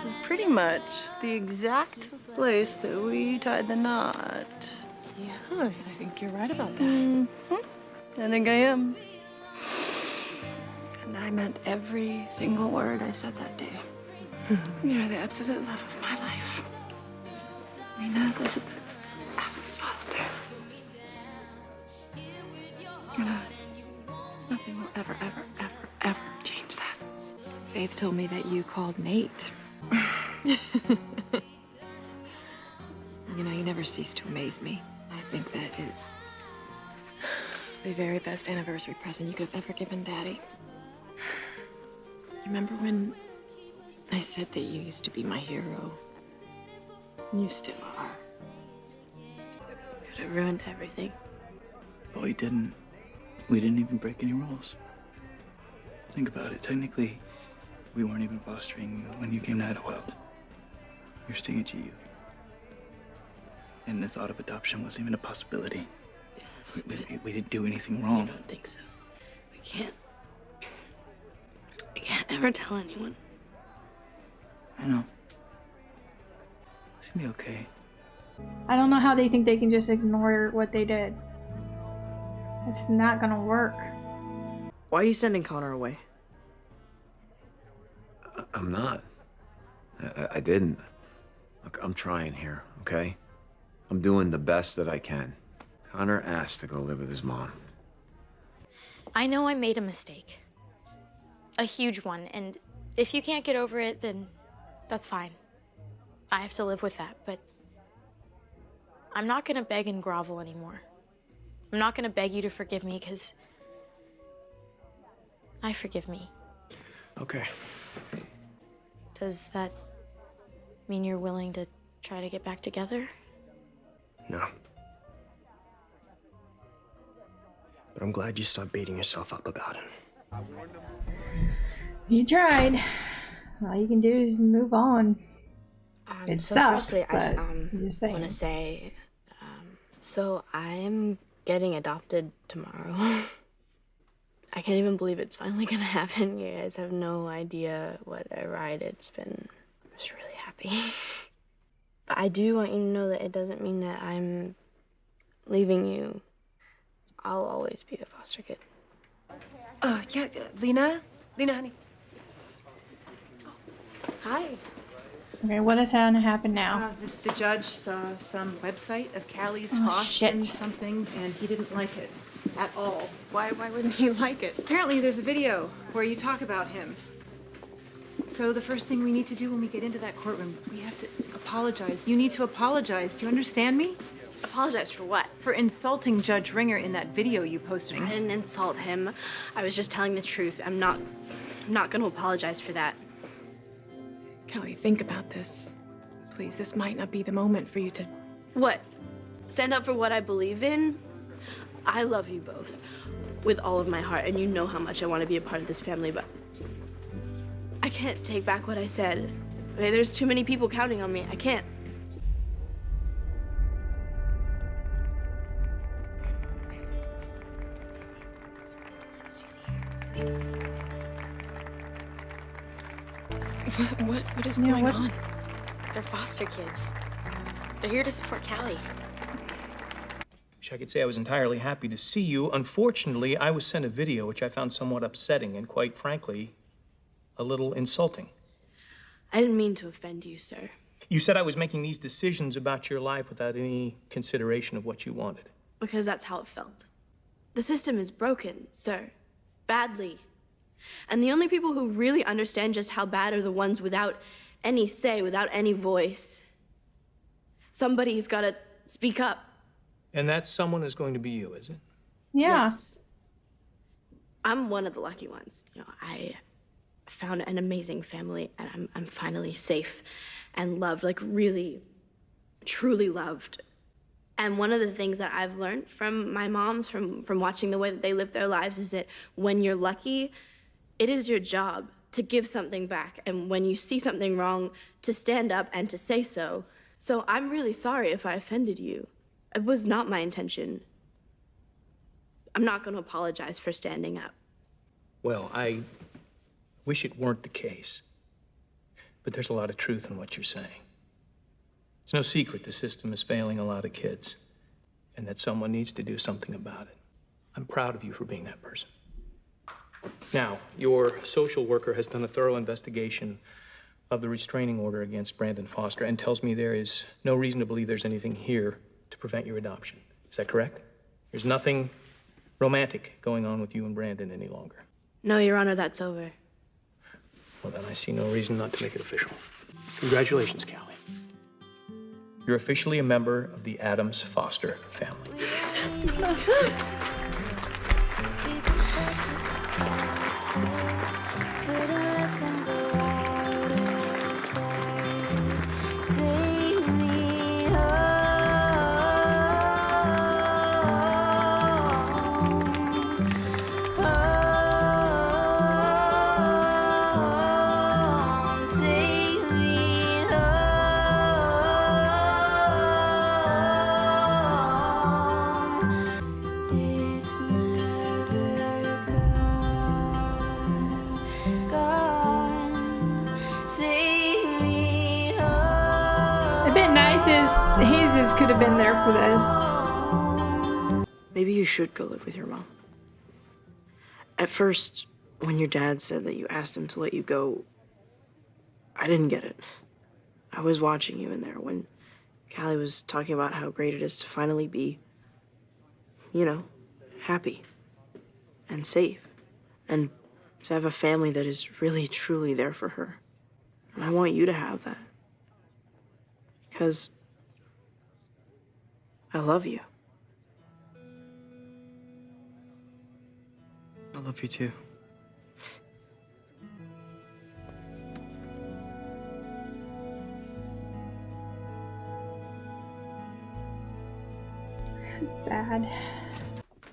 This is pretty much the exact place that we tied the knot. Yeah, I think you're right about that. Mm-hmm. I think I am. And I meant every single word I said that day. You're the absolute love of my life. Lena Elizabeth Adams Foster. And nothing will ever, ever, ever, ever change that. Faith told me that you called Nate. You know, you never cease to amaze me. I think that is the very best anniversary present you could have ever given Daddy. Remember when I said that you used to be my hero? You still are. Could have ruined everything. But we didn't. We didn't even break any rules. Think about it. Technically, we weren't even fostering when you came to Idlewild. You're staying at GU. And the thought of adoption wasn't even a possibility. Yes, we didn't do anything wrong. I don't think so. We can't ever tell anyone. I know. It's gonna be okay. I don't know how they think they can just ignore what they did. It's not gonna work. Why are you sending Connor away? I'm not. I didn't. Look, I'm trying here, okay? I'm doing the best that I can. Connor asked to go live with his mom. I know I made a mistake. A huge one, and if you can't get over it, then that's fine. I have to live with that, but I'm not gonna beg and grovel anymore. I'm not gonna beg you to forgive me, because I forgive me. Okay. Does that mean you're willing to try to get back together? No. But I'm glad you stopped beating yourself up about it. You tried. All you can do is move on. It so sucks, firstly, but I you're just saying. want to say, so I'm getting adopted tomorrow. I can't even believe it's finally gonna happen. You guys have no idea what a ride it's been. I'm just really happy. But I do want you to know that it doesn't mean that I'm leaving you. I'll always be the foster kid. Yeah, Lena, honey. Hi. Okay, what is gonna happen now? The judge saw some website of Callie's Oh, fostering shit. something, and he didn't like it at all. Why wouldn't he like it? Apparently, there's a video where you talk about him. So the first thing we need to do when we get into that courtroom, we have to apologize. You need to apologize. Do you understand me? Apologize for what? For insulting Judge Ringer in that video you posted. I didn't insult him. I was just telling the truth. I'm not gonna apologize for that. Callie, think about this. Please, this might not be the moment for you to... What? Stand up for what I believe in? I love you both with all of my heart, and you know how much I want to be a part of this family, but I can't take back what I said. Okay, there's too many people counting on me. I can't. What is going on? They're foster kids. They're here to support Callie. Wish I could say I was entirely happy to see you. Unfortunately, I was sent a video which I found somewhat upsetting and, quite frankly, a little insulting. I didn't mean to offend you, sir. You said I was making these decisions about your life without any consideration of what you wanted. Because that's how it felt. The system is broken, sir. Badly. And the only people who really understand just how bad are the ones without any say, without any voice. Somebody's gotta speak up. And that someone is going to be you, is it? Yeah. Yes. I'm one of the lucky ones. You know, I found an amazing family, and I'm finally safe and loved, like really, truly loved. And one of the things that I've learned from my moms, from watching the way that they live their lives, is that when you're lucky, it is your job to give something back. And when you see something wrong, to stand up and to say so. So I'm really sorry if I offended you. It was not my intention. I'm not going to apologize for standing up. Well, I wish it weren't the case. but there's a lot of truth in what you're saying. It's no secret the system is failing a lot of kids, and that someone needs to do something about it. I'm proud of you for being that person. Now, your social worker has done a thorough investigation of the restraining order against Brandon Foster and tells me there is no reason to believe there's anything here to prevent your adoption. Is that correct? There's nothing romantic going on with you and Brandon any longer. No, Your Honor, that's over. Well, then I see no reason not to make it official. Congratulations, Callie. You're officially a member of the Adams Foster family. Jesus could have been there for this. Maybe you should go live with your mom. At first, when your dad said that you asked him to let you go, I didn't get it. I was watching you in there when Callie was talking about how great it is to finally be, you know, happy and safe and to have a family that is really, truly there for her. And I want you to have that. Because I love you. I love you too. Sad.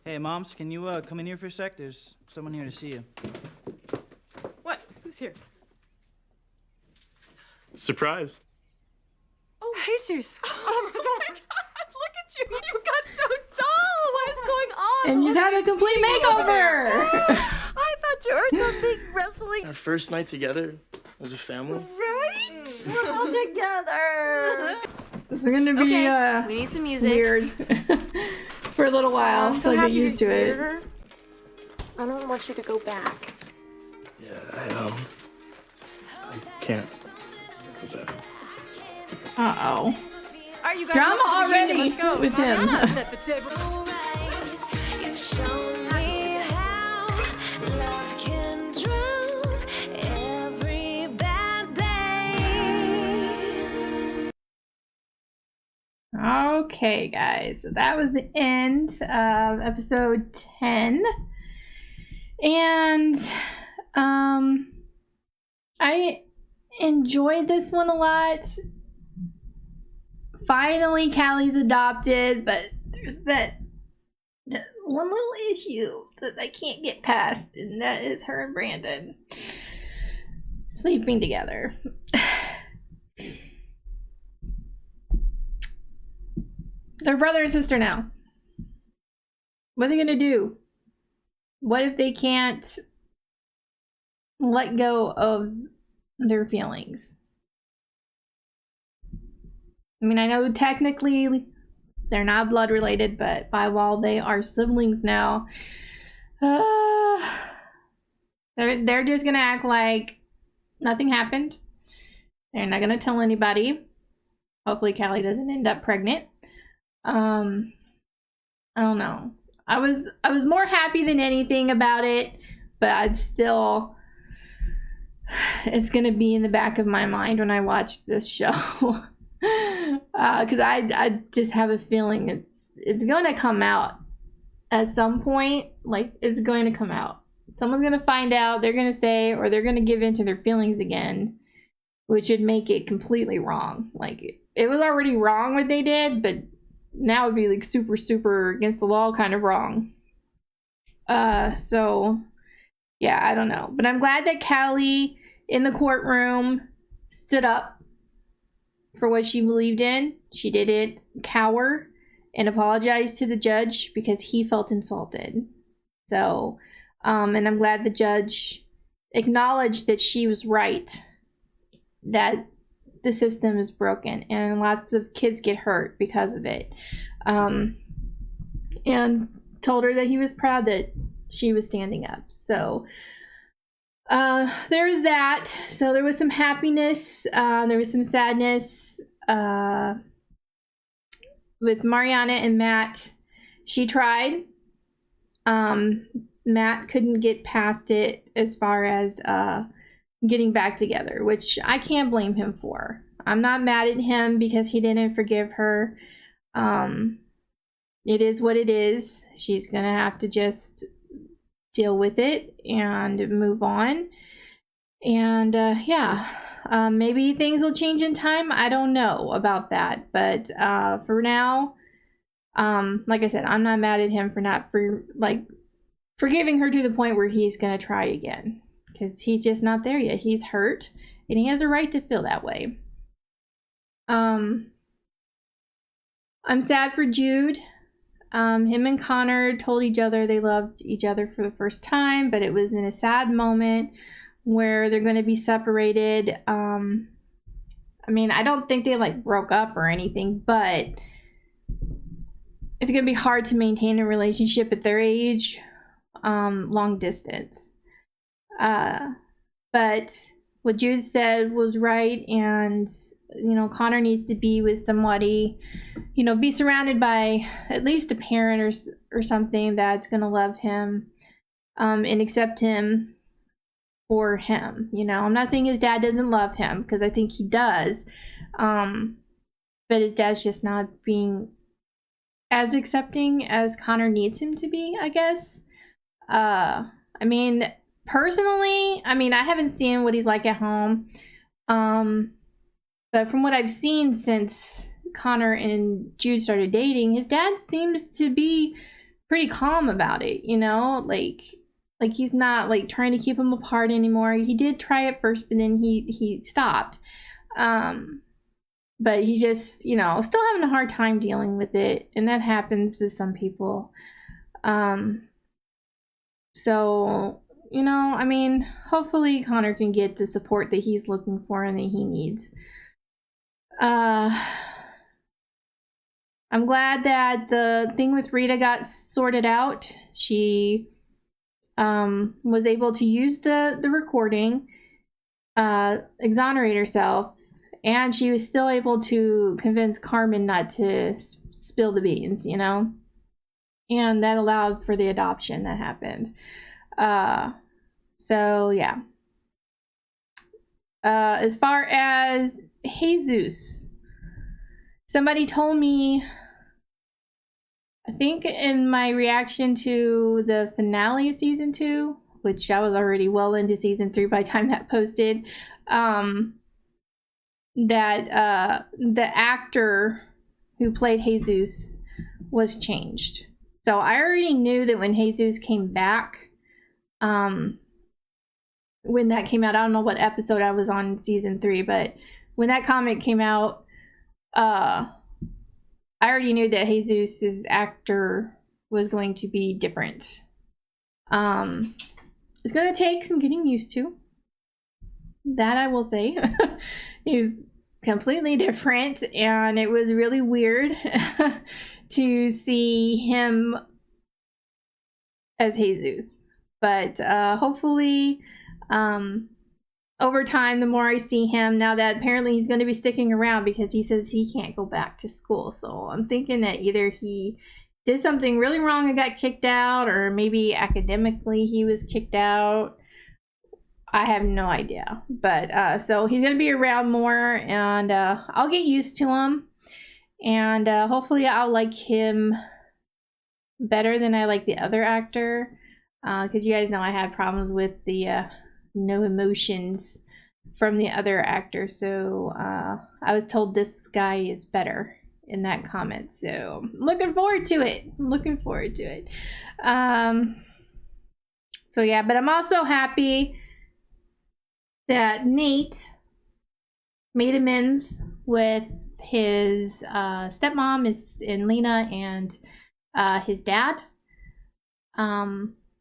Hey, Moms, can you come in here for a sec? There's someone here to see you. What? Who's here? Surprise. Oh, Jesus. Oh my God. Look at you. You got so tall. What is going on? And you've had a complete makeover. I thought you were something wrestling. Our first night together as a family. Right? We're all together. It's gonna be we need some music. Weird for a little while until I get used to it. I don't want you to go back. Yeah, I can't go back. Uh-oh. Are you guys Drama already Let's go. with him. Set the table. Okay, guys, so that was the end of episode 10. And I enjoyed this one a lot. Finally, Callie's adopted, but there's that one little issue that I can't get past, and that is her and Brandon sleeping together. They're brother and sister now. What are they gonna do? What if they can't let go of their feelings? I mean, I know technically they're not blood related, but by law they are siblings now. They're just gonna act like nothing happened. They're not gonna tell anybody. Hopefully Callie doesn't end up pregnant. I don't know. I was more happy than anything about it, but I'd still, it's gonna be in the back of my mind when I watch this show. Because I just have a feeling it's going to come out at some point. Like, it's going to come out. Someone's going to find out, they're going to say, or they're going to give in to their feelings again, which would make it completely wrong. Like, it was already wrong what they did, but now it'd be like super, super against the law kind of wrong. So, yeah, I don't know. But I'm glad that Callie in the courtroom stood up for what she believed in. She didn't cower and apologize to the judge because he felt insulted. So, and I'm glad the judge acknowledged that she was right that the system is broken and lots of kids get hurt because of it. And told her that he was proud that she was standing up. So there was that. So there was some happiness. There was some sadness with Mariana and Matt. She tried. Matt couldn't get past it as far as getting back together, which I can't blame him for. I'm not mad at him because he didn't forgive her. It is what it is. She's gonna have to just deal with it and move on. And maybe things will change in time. I don't know about that, but for now, like I said, I'm not mad at him for forgiving her to the point where he's gonna try again, because he's just not there yet. He's hurt and he has a right to feel that way. I'm sad for Jude. Him and Connor told each other they loved each other for the first time, but it was in a sad moment where they're going to be separated. I mean, I don't think they broke up or anything, but it's going to be hard to maintain a relationship at their age, long distance. But what Jude said was right, and Connor needs to be with somebody, be surrounded by at least a parent or something that's going to love him and accept him for him. I'm not saying his dad doesn't love him, because I think he does, but his dad's just not being as accepting as Connor needs him to be, I guess. I mean, personally, I haven't seen what he's like at home, but from what I've seen since Connor and Jude started dating, his dad seems to be pretty calm about it, like he's not trying to keep them apart anymore. He did try at first, but then he stopped. But he's just, still having a hard time dealing with it, and that happens with some people. So, hopefully Connor can get the support that he's looking for and that he needs. I'm glad that the thing with Rita got sorted out. She was able to use the recording, exonerate herself, and she was still able to convince Carmen not to spill the beans, and that allowed for the adoption that happened. So yeah. As far as Jesus, somebody told me, I think in my reaction to the finale of season 2, which I was already well into season 3 by the time that posted, that the actor who played Jesus was changed. So I already knew that when Jesus came back, when that came out, I don't know what episode I was on in season 3, but when that comment came out, I already knew that Jesus's actor was going to be different. It's going to take some getting used to. That I will say. He's completely different, and it was really weird to see him as Jesus. But hopefully, over time, the more I see him, now that apparently he's going to be sticking around because he says he can't go back to school. So I'm thinking that either he did something really wrong and got kicked out, or maybe academically he was kicked out. I have no idea. But so he's going to be around more, and I'll get used to him. And hopefully I'll like him better than I like the other actor. Because you guys know I had problems with the no emotions from the other actor. So I was told this guy is better in that comment. So looking forward to it. So yeah, but I'm also happy that Nate made amends with his stepmom and Lena and his dad.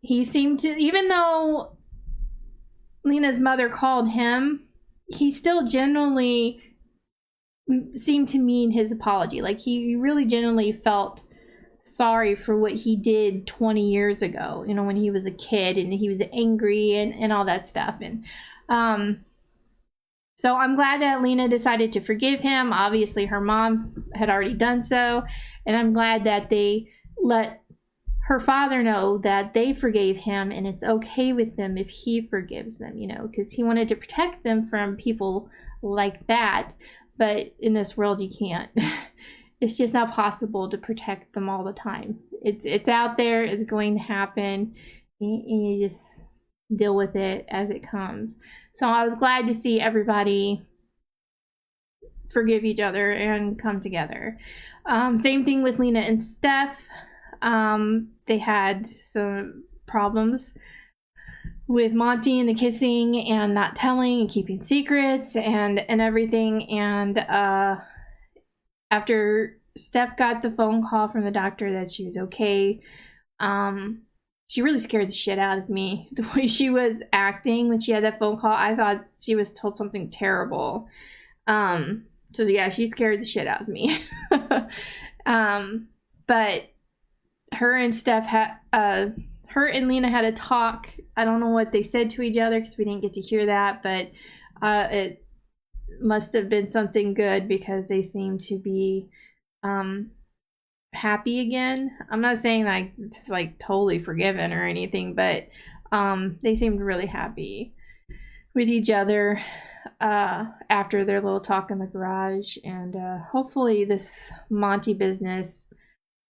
He seemed to, even though Lena's mother called him he still genuinely seemed to mean his apology. Like, he really genuinely felt sorry for what he did 20 years ago, you know, when he was a kid and he was angry and all that stuff. And so I'm glad that Lena decided to forgive him. Obviously her mom had already done so, and I'm glad that they let her father know that they forgave him and it's okay with them if he forgives them, you know, because he wanted to protect them from people like that. But in this world, you can't. It's just not possible to protect them all the time. It's out there. It's going to happen. And you just deal with it as it comes. So I was glad to see everybody forgive each other and come together. Same thing with Lena and Steph. They had some problems with Monty and the kissing and not telling and keeping secrets and everything. And after Steph got the phone call from the doctor that she was okay, she really scared the shit out of me. The way she was acting when she had that phone call, I thought she was told something terrible. So yeah, she scared the shit out of me. But her and Steph her and Lena had a talk. I don't know what they said to each other because we didn't get to hear that, but it must have been something good because they seem to be happy again. I'm not saying like it's like totally forgiven or anything, but they seemed really happy with each other after their little talk in the garage. And hopefully this Monty business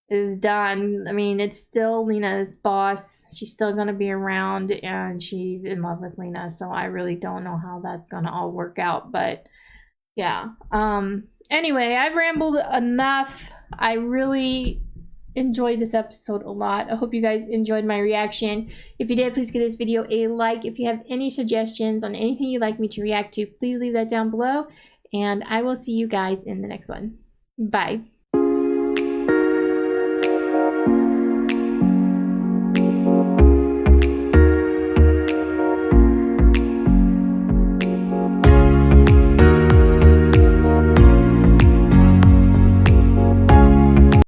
is done. I mean, it's still Lena's boss. She's still going to be around and she's in love with Lena. So I really don't know how that's going to all work out. But yeah. Anyway, I've rambled enough. I really enjoyed this episode a lot. I hope you guys enjoyed my reaction. If you did, please give this video a like. If you have any suggestions on anything you'd like me to react to, please leave that down below. And I will see you guys in the next one. Bye.